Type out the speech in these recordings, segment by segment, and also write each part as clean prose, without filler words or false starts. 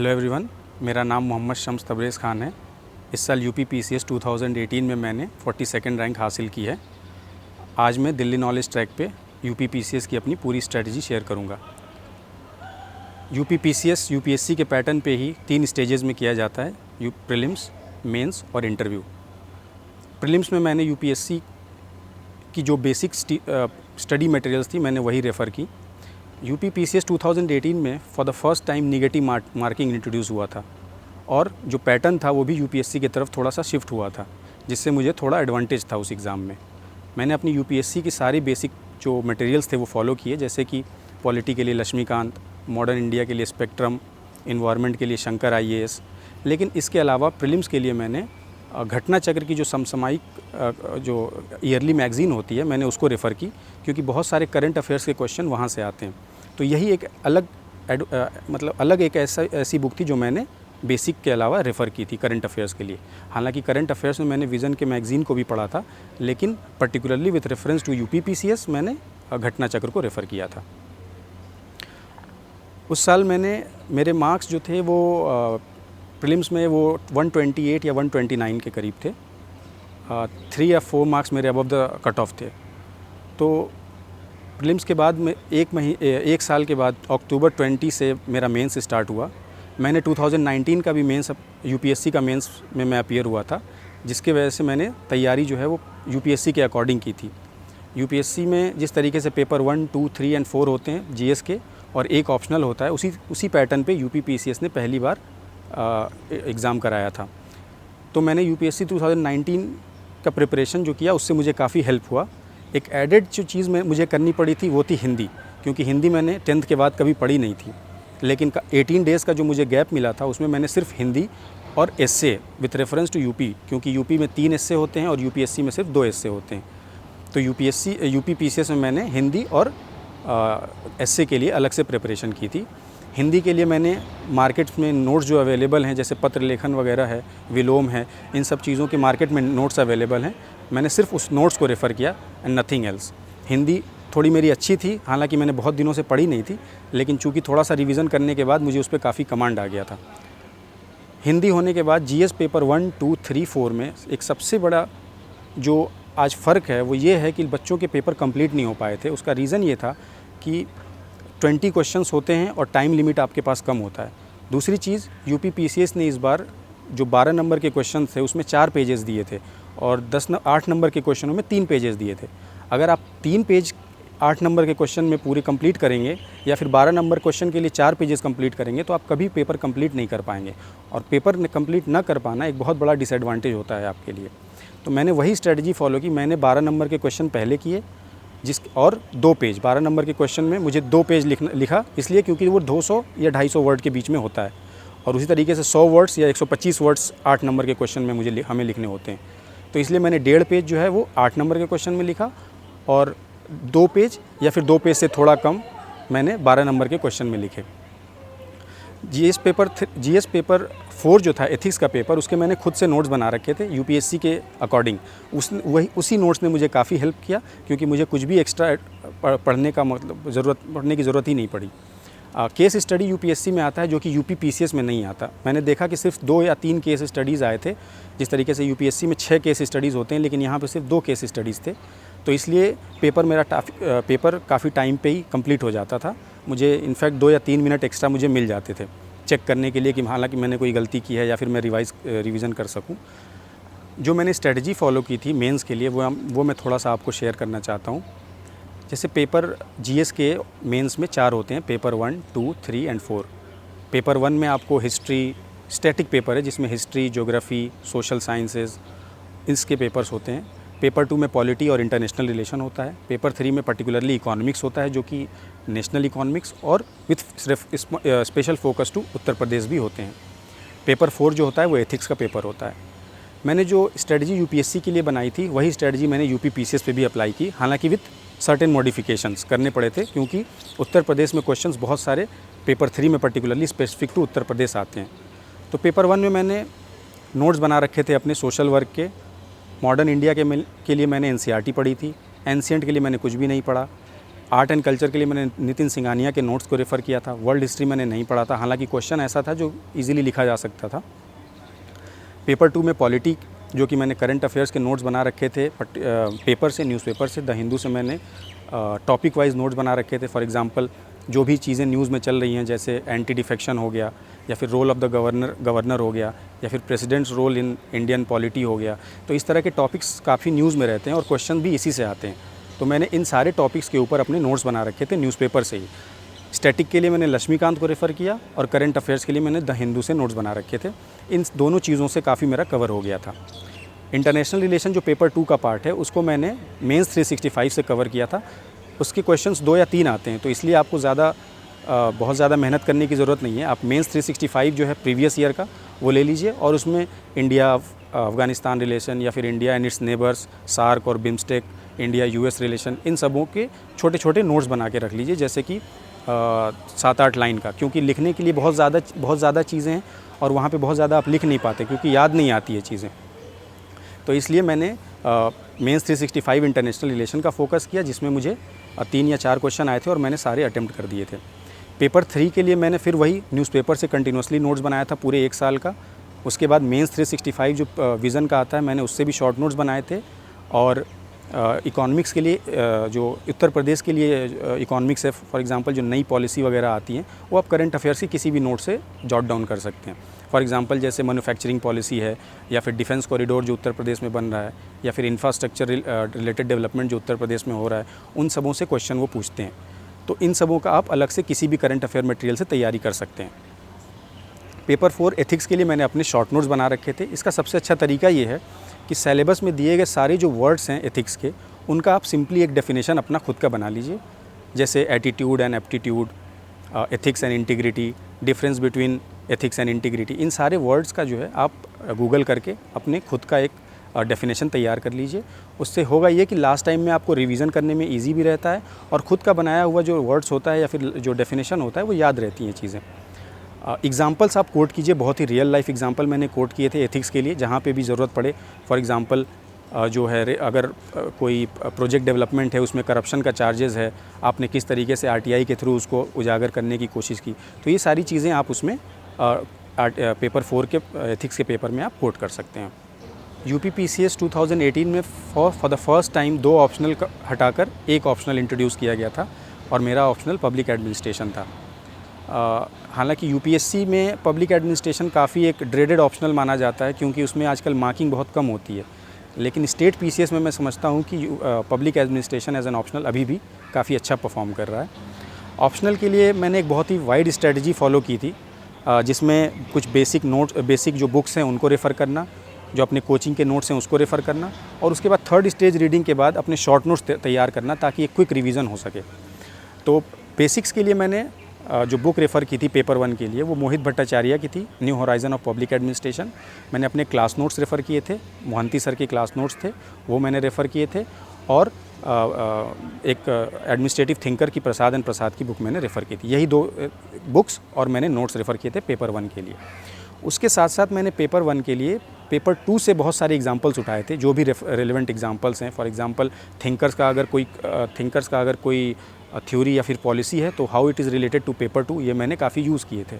Hello everyone, मेरा नाम मोहम्मद शम्स तबरेज़ ख़ान है। इस साल यूपी पीसीएस 2018 में मैंने 42nd रैंक हासिल की है। आज मैं दिल्ली नॉलेज ट्रैक पे यूपी पीसीएस की अपनी पूरी स्ट्रेटजी शेयर करूँगा। यूपी पीसीएस यूपीएससी के पैटर्न पे ही 3 स्टेजेस में किया जाता है, प्रीलिम्स, मेंस और इंटरव्यू। प्रीलिम्स में मैंने यूपीएससी की जो बेसिक स्टडी मटेरियल्स थी मैंने वही रेफ़र की। यूपी पीसीएस 2018 में for the first time negative marking introduce हुआ था और जो पैटर्न था वो भी यूपीएससी की तरफ थोड़ा सा शिफ्ट हुआ था, जिससे मुझे थोड़ा एडवांटेज था उस एग्ज़ाम में। मैंने अपनी यूपीएससी की सारी बेसिक जो मटेरियल्स थे वो फॉलो किए, जैसे कि पॉलिटी के लिए लक्ष्मीकांत, मॉडर्न इंडिया के लिए स्पेक्ट्रम, इन्वायरमेंट के लिए शंकर IAS। लेकिन इसके अलावा प्रीलिम्स के लिए मैंने घटना चक्र की जो समसामयिक जो ईयरली मैगज़ीन होती है मैंने उसको रेफ़र की, क्योंकि बहुत सारे करंट अफेयर्स के क्वेश्चन वहाँ से आते हैं। तो यही एक अलग एक ऐसी बुक थी जो मैंने बेसिक के अलावा रेफ़र की थी करंट अफेयर्स के लिए। हालांकि करंट अफेयर्स में मैंने विज़न के मैगज़ीन को भी पढ़ा था, लेकिन particularly with reference to UP PCS मैंने घटना चक्र को रेफ़र किया था। उस साल मेरे मार्क्स जो थे वो प्रीलिम्स में वो 128 या 129 के करीब थे। 3 या 4 मार्क्स मेरे अबव द कट ऑफ थे। तो प्रीलिम्स के बाद में एक साल के बाद अक्टूबर 20 से मेरा मेंस स्टार्ट हुआ। मैंने 2019 का भी मेंस यूपीएससी का मेंस में मैं अपीयर हुआ था, जिसके वजह से मैंने तैयारी जो है वो यूपीएससी के अकॉर्डिंग की थी। यूपीएससी में जिस तरीके से पेपर 1, 2, 3 एंड 4 होते हैं जीएस के और एक ऑप्शनल होता है, उसी पैटर्न पे यूपी पीसीएस ने पहली बार एग्ज़ाम कराया था। तो मैंने यूपीएससी 2019 का प्रिपरेशन जो किया उससे मुझे काफ़ी हेल्प हुआ। एक एडेड जो चीज़ मुझे करनी पड़ी थी वो थी हिंदी, क्योंकि हिंदी मैंने 10th के बाद कभी पढ़ी नहीं थी। लेकिन 18 डेज़ का जो मुझे गैप मिला था उसमें मैंने सिर्फ हिंदी और एस्से विथ रेफरेंस टू यूपी, क्योंकि यूपी में 3 एस्से होते हैं और यूपीएससी में सिर्फ 2 एस्से होते हैं। तो यूपी पीसीएस में मैंने हिंदी और एस्से के लिए अलग से प्रिपरेशन की थी। हिंदी के लिए मैंने मार्केट में नोट्स जो अवेलेबल हैं, जैसे पत्र लेखन वगैरह है, विलोम है, इन सब चीज़ों के मार्केट में नोट्स अवेलेबल हैं। मैंने सिर्फ उस नोट्स को रेफ़र किया एंड नथिंग एल्स। हिंदी थोड़ी मेरी अच्छी थी, हालांकि मैंने बहुत दिनों से पढ़ी नहीं थी, लेकिन चूँकि थोड़ा सा रिवीज़न करने के बाद मुझे उस पर काफ़ी कमांड आ गया था। हिंदी होने के बाद जीएस पेपर 1, 2, 3, 4 में एक सबसे बड़ा जो आज फ़र्क है वो ये है कि बच्चों के पेपर कंप्लीट नहीं हो पाए थे। उसका रीज़न ये था कि 20 क्वेश्चन्स होते हैं और टाइम लिमिट आपके पास कम होता है। दूसरी चीज़, यूपी पीसीएस ने इस बार जो 12 नंबर के क्वेश्चन थे उसमें 4 पेजेस दिए थे और 8 नंबर के क्वेश्चनों में 3 पेजेस दिए थे। अगर आप 3 पेज 8 नंबर के क्वेश्चन में पूरे कंप्लीट करेंगे या फिर 12 नंबर क्वेश्चन के लिए 4 पेजेस कंप्लीट करेंगे तो आप कभी पेपर कंप्लीट नहीं कर पाएंगे, और पेपर कंप्लीट ना कर पाना एक बहुत बड़ा डिसएडवांटेज होता है आपके लिए। तो मैंने वही स्ट्रेटजी फॉलो की। मैंने 12 नंबर के क्वेश्चन पहले किए, और 2 पेज 12 नंबर के क्वेश्चन में मुझे 2 पेज लिखा, इसलिए क्योंकि वो 200 या 250 वर्ड के बीच में होता है, और उसी तरीके से 100 वर्ड्स या 125 वर्ड्स 8 नंबर के क्वेश्चन में हमें लिखने होते हैं। तो इसलिए मैंने 1.5 पेज जो है वो 8 नंबर के क्वेश्चन में लिखा, और 2 पेज या फिर 2 पेज से थोड़ा कम मैंने 12 नंबर के क्वेश्चन में लिखे। जीएस पेपर 4 जो था एथिक्स का पेपर, उसके मैंने खुद से नोट्स बना रखे थे यूपीएससी के अकॉर्डिंग। उसी नोट्स ने मुझे काफ़ी हेल्प किया, क्योंकि मुझे कुछ भी एक्स्ट्रा पढ़ने की ज़रूरत ही नहीं पड़ी। केस स्टडी यूपीएससी में आता है जो कि यूपी पीसीएस में नहीं आता। मैंने देखा कि सिर्फ 2 या 3 केस स्टडीज़ आए थे। जिस तरीके से यूपीएससी में 6 केस स्टडीज़ होते हैं, लेकिन यहाँ पे सिर्फ 2 केस स्टडीज़ थे। तो इसलिए पेपर काफ़ी टाइम पे ही कंप्लीट हो जाता था। मुझे इनफैक्ट 2 या 3 मिनट एक्स्ट्रा मुझे मिल जाते थे चेक करने के लिए कि हालांकि मैंने कोई गलती की है या फिर मैं रिवीज़न कर सकूं। जो मैंने स्ट्रेटजी फॉलो की थी मेंस के लिए वो मैं थोड़ा सा आपको शेयर करना चाहता हूं। जैसे पेपर जीएस के मेंस में 4 होते हैं, पेपर 1, 2, 3 एंड 4। पेपर 1 में आपको हिस्ट्री, स्टैटिक पेपर है जिसमें हिस्ट्री, ज्योग्राफी, सोशल साइंसेज इसके पेपर्स होते हैं। पेपर 2 में पॉलिटी और इंटरनेशनल रिलेशन होता है। पेपर 3 में पर्टिकुलरली इकोनॉमिक्स होता है, जो कि नेशनल इकोनॉमिक्स और with special focus to Uttar Pradesh भी होते हैं। पेपर 4 जो होता है वो एथिक्स का पेपर होता है। मैंने जो स्ट्रेटजी यूपीएससी के लिए बनाई थी वही स्ट्रेटजी मैंने यूपी पीसीएस पे भी अप्लाई की, हालांकि विथ सर्टेन मॉडिफिकेशंस करने पड़े थे, क्योंकि उत्तर प्रदेश में क्वेश्चंस बहुत सारे पेपर 3 में particularly specific to Uttar Pradesh आते हैं। तो पेपर 1 में मैंने नोट्स बना रखे थे अपने सोशल वर्क के। मॉडर्न इंडिया के लिए मैंने एनसीईआरटी पढ़ी थी। एंशिएंट के लिए मैंने कुछ भी नहीं पढ़ा। आर्ट एंड कल्चर के लिए मैंने नितिन सिंघानिया के नोट्स को रेफ़र किया था। वर्ल्ड हिस्ट्री मैंने नहीं पढ़ा था, हालांकि क्वेश्चन ऐसा था जो इजीली लिखा जा सकता था। पेपर 2 में पॉलिटी, जो कि मैंने करंट अफेयर्स के नोट्स बना रखे थे पेपर से, न्यूज़पेपर से, द हिंदू से मैंने टॉपिक वाइज नोट्स बना रखे थे। फॉर एग्जांपल जो भी चीज़ें न्यूज़ में चल रही हैं, जैसे एंटी डिफेक्शन हो गया, या फिर रोल ऑफ द गवर्नर हो गया, या फिर president's role in Indian polity हो गया, तो इस तरह के टॉपिक्स काफ़ी न्यूज़ में रहते हैं और क्वेश्चन भी इसी से आते हैं। तो मैंने इन सारे टॉपिक्स के ऊपर अपने नोट्स बना रखे थे न्यूज़पेपर से ही। स्टैटिक के लिए मैंने लक्ष्मीकांत को रेफ़र किया और करंट अफेयर्स के लिए मैंने द हिंदू से नोट्स बना रखे थे। इन दोनों चीज़ों से काफ़ी मेरा कवर हो गया था। इंटरनेशनल रिलेशन जो पेपर 2 का पार्ट है, उसको मैंने मेंस 365 से कवर किया था। उसके क्वेश्चंस 2 या 3 आते हैं, तो इसलिए आपको बहुत ज़्यादा मेहनत करने की ज़रूरत नहीं है। आप मेंस 365 जो है प्रीवियस ईयर का, वो ले लीजिए और उसमें इंडिया अफ़गानिस्तान रिलेशन, या फिर India and its neighbours, SAARC और बिम्स्टेक, इंडिया यूएस रिलेशन, इन सबों के छोटे छोटे नोट्स बना के रख लीजिए, जैसे कि 7-8 लाइन का, क्योंकि लिखने के लिए बहुत ज़्यादा चीज़ें हैं और वहाँ पे बहुत ज़्यादा आप लिख नहीं पाते, क्योंकि याद नहीं आती है चीज़ें। तो इसलिए मैंने मेंस 365 इंटरनेशनल रिलेशन का फोकस किया, जिसमें मुझे 3 या 4 क्वेश्चन आए थे और मैंने सारे अटेम्प्ट कर दिए थे। पेपर 3 के लिए मैंने फिर वही न्यूज़पेपर से कंटिन्यूसली नोट्स बनाया था पूरे 1 साल का। उसके बाद मेंस 365 जो विज़न का आता है, मैंने उससे भी शॉर्ट नोट्स बनाए थे। और इकोनॉमिक्स के लिए जो उत्तर प्रदेश के लिए इकोनॉमिक्स है, फॉर एग्जांपल जो नई पॉलिसी वगैरह आती हैं, वो आप करंट अफेयर्स की किसी भी नोट से जॉट डाउन कर सकते हैं। फॉर एग्जांपल जैसे मैन्युफैक्चरिंग पॉलिसी है, या फिर डिफेंस कॉरिडोर जो उत्तर प्रदेश में बन रहा है, या फिर इंफ्रास्ट्रक्चर रिलेटेड डेवलपमेंट जो उत्तर प्रदेश में हो रहा है, उन सबों से क्वेश्चन वो पूछते हैं। तो इन सबों का आप अलग से किसी भी करंट अफेयर मटेरियल से तैयारी कर सकते हैं। पेपर 4 एथिक्स के लिए मैंने अपने शॉर्ट नोट्स बना रखे थे। इसका सबसे अच्छा तरीका ये है कि सिलेबस में दिए गए सारे जो वर्ड्स हैं एथिक्स के, उनका आप सिंपली एक डेफिनेशन अपना खुद का बना लीजिए, जैसे attitude and aptitude, ethics and integrity, difference between ethics and integrity. इन सारे वर्ड्स का जो है आप गूगल करके अपने खुद का एक डेफिनेशन तैयार कर लीजिए। उससे होगा ये कि लास्ट टाइम में आपको रिवीजन करने में इजी भी रहता है, और ख़ुद का बनाया हुआ जो वर्ड्स होता है या फिर जो डेफिनेशन होता है वो याद रहती हैं चीज़ें। एग्जाम्पल्स आप कोट कीजिए, बहुत ही रियल लाइफ एग्जाम्पल मैंने कोट किए थे एथिक्स के लिए, जहाँ पे भी ज़रूरत पड़े। फॉर एग्जांपल जो है, अगर कोई प्रोजेक्ट डेवलपमेंट है, उसमें करप्शन का चार्जेस है, आपने किस तरीके से आरटीआई के थ्रू उसको उजागर करने की कोशिश की, तो ये सारी चीज़ें आप उसमें पेपर 4 के एथिक्स के पेपर में आप कोट कर सकते हैं। यूपीपीसीएस 2018 में for the first time 2 optional हटाकर 1 ऑप्शनल इंट्रोड्यूस किया गया था, और मेरा ऑप्शनल पब्लिक एडमिनिस्ट्रेशन था। हालांकि यूपीएससी में पब्लिक एडमिनिस्ट्रेशन काफ़ी एक ड्रेडेड ऑप्शनल माना जाता है, क्योंकि उसमें आजकल मार्किंग बहुत कम होती है। लेकिन स्टेट पीसीएस में मैं समझता हूँ कि public administration as an optional अभी भी काफ़ी अच्छा परफॉर्म कर रहा है। ऑप्शनल के लिए मैंने एक बहुत ही वाइड स्ट्रेटजी फॉलो की थी, जिसमें कुछ बेसिक जो बुक्स हैं उनको रेफ़र करना, जो अपने कोचिंग के नोट्स हैं उसको रेफ़र करना, और उसके बाद 3rd स्टेज रीडिंग के बाद अपने शॉर्ट नोट्स तैयार करना, ताकि एक क्विक रिवीजन हो सके। तो बेसिक्स के लिए मैंने जो बुक रेफ़र की थी पेपर 1 के लिए, वो मोहित भट्टाचार्य की थी, new horizon of public administration. मैंने अपने क्लास नोट्स रेफ़र किए थे, मोहंती सर के क्लास नोट्स थे, वो मैंने रेफ़र किए थे, और एक एडमिनिस्ट्रेटिव थिंकर की प्रसाद एंड प्रसाद की बुक मैंने रेफ़र की थी। यही 2 बुक्स और मैंने नोट्स रेफ़र किए थे पेपर 1 के लिए। उसके साथ साथ मैंने पेपर 1 के लिए पेपर 2 से बहुत सारे एग्जाम्पल्स उठाए थे, जो भी रेलिवेंट एग्जाम्पल्स हैं। फॉर एग्जांपल थिंकर्स का अगर कोई थ्योरी या फिर पॉलिसी है, तो how it is related to paper 2, ये मैंने काफ़ी यूज़ किए थे।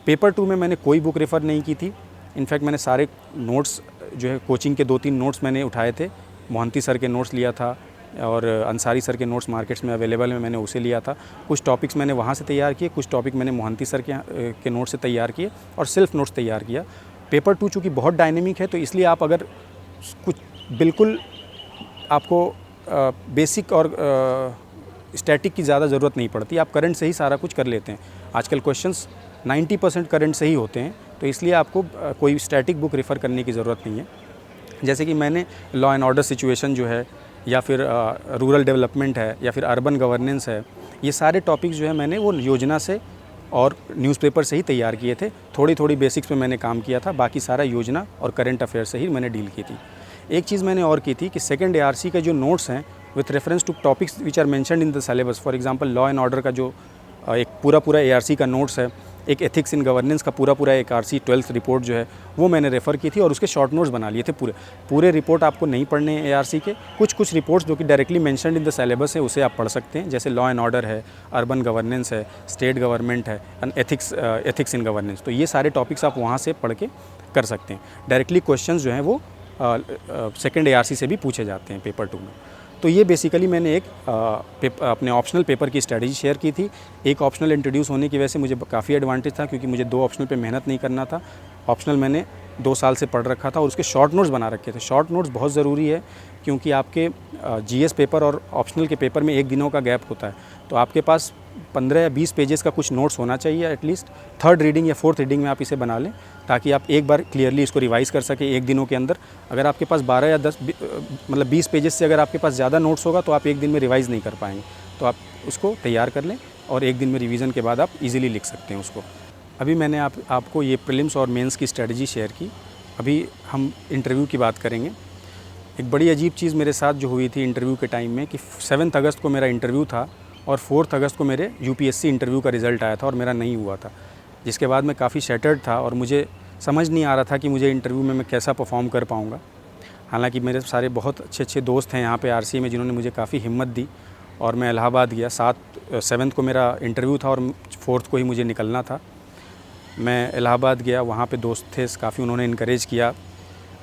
पेपर 2 में मैंने कोई बुक रेफ़र नहीं की थी। इनफैक्ट मैंने सारे नोट्स जो है, कोचिंग के 2-3 नोट्स मैंने उठाए थे। मोहंती सर के नोट्स लिया था, और अंसारी सर के नोट्स मार्केट्स में अवेलेबल है, मैंने उसे लिया था। कुछ टॉपिक्स मैंने वहाँ से तैयार किए, कुछ टॉपिक मैंने मोहंती सर के नोट्स से तैयार किए, और सेल्फ नोट्स तैयार किया। पेपर 2 चूँकि बहुत डायनेमिक है, तो इसलिए आप अगर कुछ बिल्कुल आपको बेसिक और स्टैटिक की ज़्यादा ज़रूरत नहीं पड़ती, आप करंट से ही सारा कुछ कर लेते हैं। आजकल क्वेश्चंस 90% करंट से ही होते हैं, तो इसलिए आपको कोई स्टैटिक बुक रेफ़र करने की ज़रूरत नहीं है। जैसे कि मैंने लॉ एंड ऑर्डर सिचुएशन जो है, या फिर रूरल डेवलपमेंट है, या फिर अर्बन गवर्नेंस है, ये सारे टॉपिक्स जो है मैंने वो योजना से और न्यूज़पेपर से ही तैयार किए थे। थोड़ी बेसिक्स पे मैंने काम किया था, बाकी सारा योजना और करंट अफेयर से ही मैंने डील की थी। एक चीज़ मैंने और की थी कि सेकंड ARC का जो नोट्स हैं with reference to topics which are mentioned in the syllabus, for example law and order का जो एक पूरा ARC का नोट्स है, एक एथिक्स इन गवर्नेंस का पूरा एक आरसी 12th रिपोर्ट जो है वो मैंने रेफ़र की थी और उसके शॉर्ट नोट्स बना लिए थे। पूरे रिपोर्ट आपको नहीं पढ़ने हैं एआरसी के, कुछ रिपोर्ट्स जो कि directly mentioned in the syllabus है उसे आप पढ़ सकते हैं, जैसे लॉ एंड ऑर्डर है, अर्बन गवर्नेंस है, स्टेट गवर्नमेंट है, एथिक्स इन गवर्नेंस। तो ये सारे टॉपिक्स आप वहाँ से पढ़ के कर सकते हैं। डायरेक्टली क्वेश्चंस जो हैं वो सेकेंड एआरसी से भी पूछे जाते हैं पेपर 2 में। तो ये बेसिकली मैंने एक अपने ऑप्शनल पेपर की स्ट्रेटजी शेयर की थी। एक ऑप्शनल इंट्रोड्यूस होने की वजह से मुझे काफ़ी एडवांटेज था, क्योंकि मुझे 2 ऑप्शनल पे मेहनत नहीं करना था। ऑप्शनल मैंने 2 साल से पढ़ रखा था और उसके शॉर्ट नोट्स बना रखे थे। शॉर्ट नोट्स बहुत ज़रूरी है, क्योंकि आपके जीएस पेपर और ऑप्शनल के पेपर में 1 दिनों का गैप होता है। तो आपके पास 15 या 20 पेजेस का कुछ नोट्स होना चाहिए एटलीस्ट। 3rd रीडिंग या 4th रीडिंग में आप इसे बना लें, ताकि आप एक बार क्लियरली इसको रिवाइज़ कर सकें 1 दिनों के अंदर। अगर आपके पास 12 या 10 मतलब 20 पेजेस से अगर आपके पास ज़्यादा नोट्स होगा तो आप 1 दिन में रिवाइज़ नहीं कर पाएंगे। तो आप उसको तैयार कर लें और 1 दिन में रिवीजन के बाद आप इजीली लिख सकते हैं उसको। अभी मैंने आपको ये प्रीलिम्स और मेंस की स्ट्रेटजी शेयर की। अभी हम इंटरव्यू की बात करेंगे। एक बड़ी अजीब चीज़ मेरे साथ जो हुई थी इंटरव्यू के टाइम में कि 7 अगस्त को मेरा इंटरव्यू था और 4 अगस्त को मेरे यूपीएससी इंटरव्यू का रिज़ल्ट आया था और मेरा नहीं हुआ था, जिसके बाद मैं काफ़ी शैटर्ड था और मुझे समझ नहीं आ रहा था कि मुझे इंटरव्यू में मैं कैसा परफॉर्म कर पाऊँगा। हालांकि मेरे सारे बहुत अच्छे दोस्त हैं यहाँ पे आरसी में, जिन्होंने मुझे काफ़ी हिम्मत दी और मैं इलाहाबाद गया। 7 को मेरा इंटरव्यू था और 4 को ही मुझे निकलना था। मैं इलाहाबाद गया, वहाँ पे दोस्त थे काफ़ी, उन्होंने इनकरेज किया।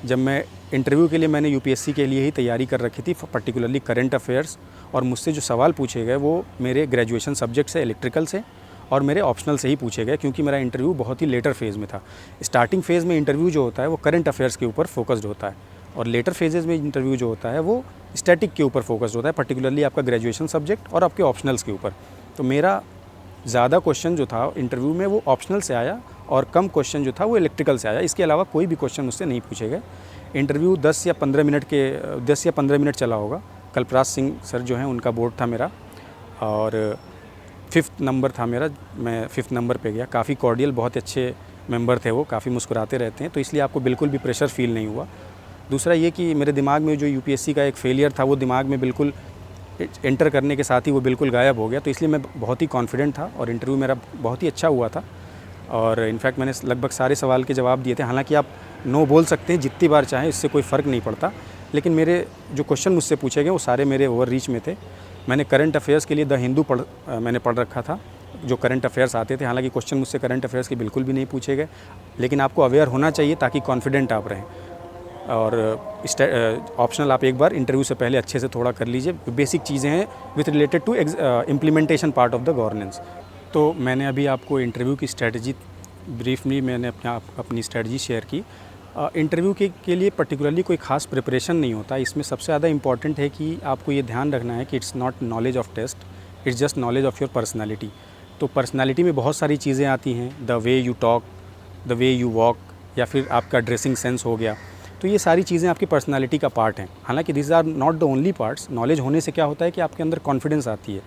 जब मैं इंटरव्यू के लिए मैंने यूपीएससी के लिए ही तैयारी कर रखी थी, पर्टिकुलरली करंट अफेयर्स, और मुझसे जो सवाल पूछे गए वो मेरे ग्रेजुएशन सब्जेक्ट से, इलेक्ट्रिकल से और मेरे ऑप्शनल से ही पूछे गए, क्योंकि मेरा इंटरव्यू बहुत ही लेटर फेज़ में था। स्टार्टिंग फेज़ में इंटरव्यू जो होता है वो करंट अफेयर्स के ऊपर फोकस्ड होता है और लेटर फेजेज़ में इंटरव्यू जो होता है वो स्टैटिक के ऊपर फोकस्ड होता है, पर्टिकुलरली आपका ग्रेजुएशन सब्जेक्ट और आपके ऑप्शनल्स के ऊपर। तो मेरा ज़्यादा क्वेश्चन जो था इंटरव्यू में वो ऑप्शनल से आया और कम क्वेश्चन जो था वो इलेक्ट्रिकल से आया। इसके अलावा कोई भी क्वेश्चन मुझसे नहीं पूछे गए। इंटरव्यू 10 या 15 मिनट चला होगा। कल्पराज सिंह सर जो हैं उनका बोर्ड था मेरा और 5th नंबर था मेरा। मैं 5th नंबर पे गया। काफ़ी कॉर्डियल, बहुत अच्छे मेंबर थे वो, काफ़ी मुस्कुराते रहते हैं, तो इसलिए आपको बिल्कुल भी प्रेशर फील नहीं हुआ। दूसरा ये कि मेरे दिमाग में जो यूपीएससी का एक फेलियर था वो दिमाग में बिल्कुल एंटर करने के साथ ही वो बिल्कुल गायब हो गया। तो इसलिए मैं बहुत ही कॉन्फिडेंट था और इंटरव्यू मेरा बहुत ही अच्छा हुआ था और इनफैक्ट मैंने लगभग सारे सवाल के जवाब दिए थे। हालांकि आप नो बोल सकते हैं जितनी बार चाहें, इससे कोई फ़र्क नहीं पड़ता, लेकिन मेरे जो क्वेश्चन मुझसे पूछे गए वो सारे मेरे ओवर रीच में थे। मैंने करंट अफेयर्स के लिए द हिंदू मैंने पढ़ रखा था, जो करंट अफेयर्स आते थे। हालांकि क्वेश्चन मुझसे करंट अफेयर्स के बिल्कुल भी नहीं पूछे गए, लेकिन आपको अवेयर होना चाहिए ताकि कॉन्फिडेंट आप रहें। और ऑप्शनल आप एक बार इंटरव्यू से पहले अच्छे से थोड़ा कर लीजिए। बेसिक चीज़ें हैं with related to implementation part of the governance. तो मैंने अभी आपको इंटरव्यू की स्ट्रेटजी ब्रीफली मैंने अपनी स्ट्रेटजी शेयर की। इंटरव्यू के लिए पर्टिकुलरली कोई ख़ास प्रिपरेशन नहीं होता। इसमें सबसे ज़्यादा इंपॉर्टेंट है कि आपको ये ध्यान रखना है कि it's not knowledge of test, it's just knowledge of your personality. तो पर्सनैलिटी में बहुत सारी चीज़ें आती हैं, the way you talk, the way you walk, या फिर आपका ड्रेसिंग सेंस हो गया। तो ये सारी चीज़ें आपकी पर्सनैलिटी का पार्ट हैं। हालांकि this are not the only parts. Knowledge होने से क्या होता है कि आपके अंदर कॉन्फिडेंस आती है।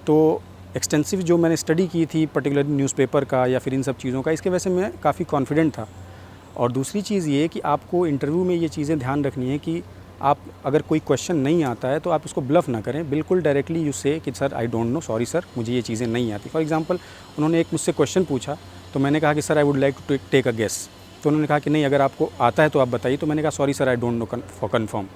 तो एक्सटेंसिव जो मैंने स्टडी की थी पर्टिकुलरली न्यूज़पेपर का या फिर इन सब चीज़ों का, इसके वजह से मैं काफ़ी कॉन्फिडेंट था। और दूसरी चीज़ ये कि आपको इंटरव्यू में ये चीज़ें ध्यान रखनी है कि आप अगर कोई क्वेश्चन नहीं आता है तो आप उसको ब्लफ ना करें। बिल्कुल डायरेक्टली यू से कि sir I don't know, sorry sir, मुझे ये चीज़ें नहीं आती। फॉर एग्जांपल उन्होंने एक मुझसे क्वेश्चन पूछा तो मैंने कहा कि sir I would like to take a guess. तो उन्होंने कहा कि नहीं, अगर आपको आता है तो आप बताइए। तो मैंने कहा sorry sir I don't know for confirm.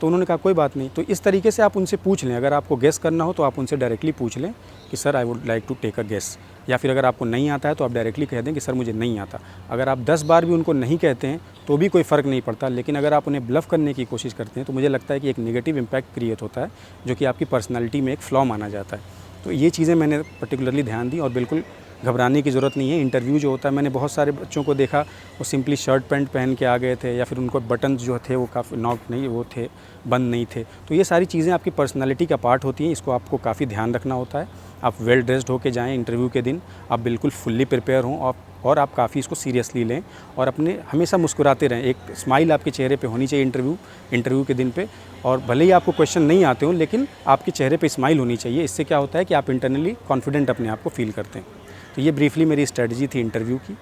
तो उन्होंने कहा कोई बात नहीं। तो इस तरीके से आप उनसे पूछ लें। अगर आपको गेस करना हो तो आप उनसे डायरेक्टली पूछ लें कि sir I would like to take a guess, या फिर अगर आपको नहीं आता है तो आप डायरेक्टली कह दें कि सर मुझे नहीं आता। अगर आप 10 बार भी उनको नहीं कहते हैं तो भी कोई फ़र्क नहीं पड़ता, लेकिन अगर आप उन्हें ब्लफ करने की कोशिश करते हैं तो मुझे लगता है कि एक नेगेटिव इम्पैक्ट क्रिएट होता है, जो कि आपकी पर्सनैलिटी में एक फ्लॉ माना जाता है। तो ये चीज़ें मैंने पर्टिकुलरली ध्यान दी और बिल्कुल घबराने की ज़रूरत नहीं है। इंटरव्यू जो होता है, मैंने बहुत सारे बच्चों को देखा वो सिंपली शर्ट पैंट पहन के आ गए थे, या फिर उनको बटन जो थे वो काफ़ी नॉक नहीं वो थे, बंद नहीं थे। तो ये सारी चीज़ें आपकी पर्सनालिटी का पार्ट होती हैं, इसको आपको काफ़ी ध्यान रखना होता है। आप वेल ड्रेस्ड होके जाएँ इंटरव्यू के दिन, आप बिल्कुल फुल्ली प्रिपेयर हों और आप काफ़ी इसको सीरियसली लें और अपने हमेशा मुस्कुराते रहें। एक स्माइल आपके चेहरे पे होनी चाहिए इंटरव्यू के दिन पे, और भले ही आपको क्वेश्चन नहीं आते हों लेकिन आपके चेहरे पे स्माइल होनी चाहिए। इससे क्या होता है कि आप इंटरनली कॉन्फिडेंट अपने आप को फील करते हैं। तो ये ब्रीफली मेरी स्ट्रेटजी थी इंटरव्यू की।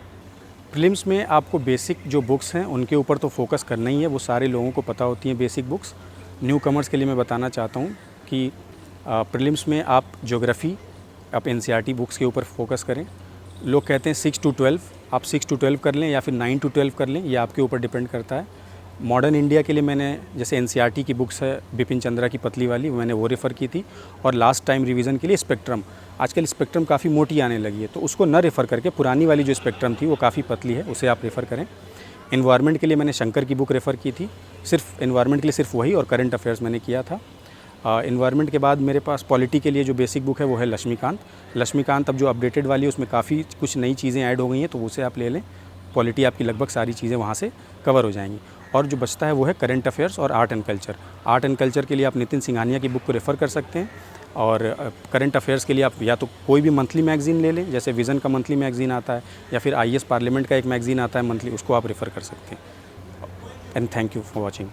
प्रीलिम्स में आपको बेसिक जो बुक्स हैं उनके ऊपर तो फोकस करना ही है, वो सारे लोगों को पता होती हैं बेसिक बुक्स। न्यू कमर्स के लिए मैं बताना चाहता हूँ कि प्रीलिम्स में आप ज्योग्राफ़ी, आप एनसीईआरटी बुक्स के ऊपर फोकस करें। लोग कहते हैं 6 to 12, आप 6 to 12 कर लें या फिर 9 to 12 कर लें, ये आपके ऊपर डिपेंड करता है। मॉडर्न इंडिया के लिए मैंने जैसे एनसीईआरटी की बुक्स है बिपिन चंद्रा की पतली वाली, मैंने वो रेफ़र की थी। और लास्ट टाइम रिवीजन के लिए स्पेक्ट्रम, आजकल स्पेक्ट्रम काफ़ी मोटी आने लगी है, तो उसको न रेफ़र करके पुरानी वाली जो स्पेक्ट्रम थी वो काफ़ी पतली है, उसे आप रेफ़र करें। एनवायरनमेंट के लिए मैंने शंकर की बुक रेफ़र की थी, सिर्फ एनवायरनमेंट के लिए सिर्फ वही, और करंट अफेयर्स मैंने किया था। एनवायरनमेंट के बाद मेरे पास पॉलिटी के लिए जो बेसिक बुक है वो है लक्ष्मीकांत। अब जो अपडेटेड वाली है उसमें काफ़ी कुछ नई चीज़ें ऐड हो गई हैं, तो उसे आप ले लें। पॉलिटी आपकी लगभग सारी चीज़ें वहाँ से कवर हो जाएंगी। और जो बचता है वो है करंट अफेयर्स और art and culture. Art and culture के लिए आप नितिन सिंघानिया की बुक को रेफ़र कर सकते हैं, और करंट अफेयर्स के लिए आप या तो कोई भी मंथली मैगज़ीन ले लें, जैसे विज़न का मंथली मैगज़ीन आता है, या फिर IAS पार्लियामेंट का एक मैगज़ीन आता है मंथली, उसको आप रेफ़र कर सकते हैं। And thank you for watching.